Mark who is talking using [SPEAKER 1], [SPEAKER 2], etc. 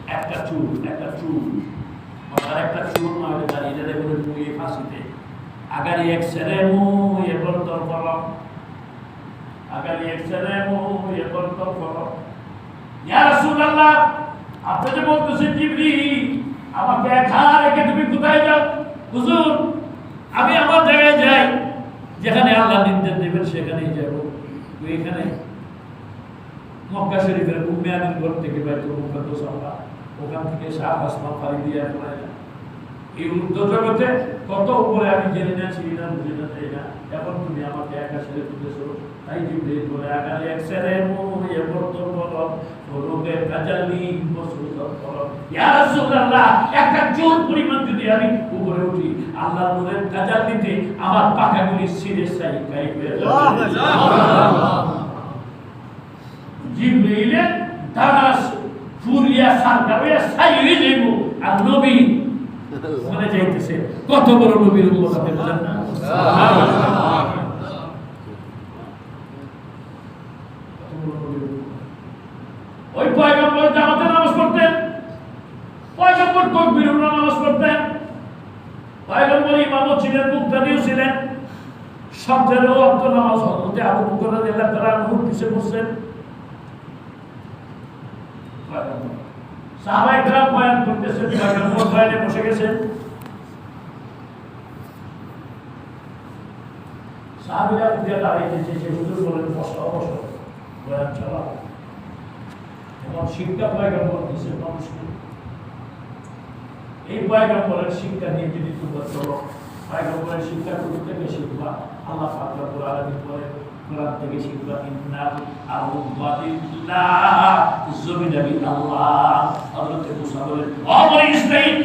[SPEAKER 1] একটা চুল और একটা চুল মারে দাঁড়িয়ে দাঁড়িয়ে বলে মুয়ে ফাঁসিতে अगर एक सरे मुँह ये बोल तो करो अगर एक सरे मुँह ये बोल तो करो या रसूल अल्लाह আপনি যে বলতেছেন জিবরিল আমাকে একা রেখে তুমি কোথায় যাও হুজুর আমি আমার জায়গায় যাই যেখানে আল্লাহ নির্দেশ দেবেন সেখানেই যাব তুই এখানে মক্কা শরীফের উম্মে আমিন ঘর থেকে বাইতুল মুকাদ্দাস আমরা ওখান থেকে সাত আসমান পাড়ি দিয়ে পড়ে এই উর্ধ্ব জগতে কত উপরে আমি জেনে না ছিলি না বুঝে না চাই না এখন তুমি আমাকে একা ছেড়ে তুলেছো তাই জিবরিল বলে আগালে এক সেরে মুয়ে বলতো বলো রোগে তাজাল্লি বসুত করো ইয়া রাসূলুল্লাহ একটা চুল পরিমাণ যদি আমি উপরে উঠি আল্লাহর নূরের তাজাল্লিতে আমার পাখাগুলি সিরে সাই গাই হয়ে যাবে সুবহানাল্লাহ জিবরিলে দানাস ফুরিয়া সারকাবে সাই হয়ে যাইব আর নবী মনে যাইতেছে কত বড় নবীর উম্মত আপনি বলেন না সুবহানাল্লাহ ওই পয়গম্বর জামাতে নামাজ পড়তেন পয়গম্বর তাকবীরের নামাজ পড়তেন পয়গম্বর ইমামও ছিলেন মুক্তাদিও ছিলেন সবচেয়ে ওয়াক্ত নামাজ হতে আবু বকর রাদিয়াল্লাহু তাআলা আনহু পিছে বসেন সাহাবায়ে কেরাম বয়ান করতেছেন পয়গম্বর বয়ানে বসে গেছেন সাহাবীরা উঠে দাঁড়িয়েছে যে হুজুর বলেন বসো বয়ান চালাও এবং শিক্ষা পয়গম্বর দিয়েছে মানুষকে এই পয়গম্বরের শিক্ষা নিয়ে যদি তোমরা চলো পয়গম্বরের শিক্ষা কোথা থেকে শিখবা আল্লাহ পাক রব্বুল আলামিন বলেন কোরআন থেকে শিখবা ইন্নাল আউযুবিল্লাহ জমিদাবি আল্লাহ হযরত মুসা বলেন ও বনি ইসরাঈল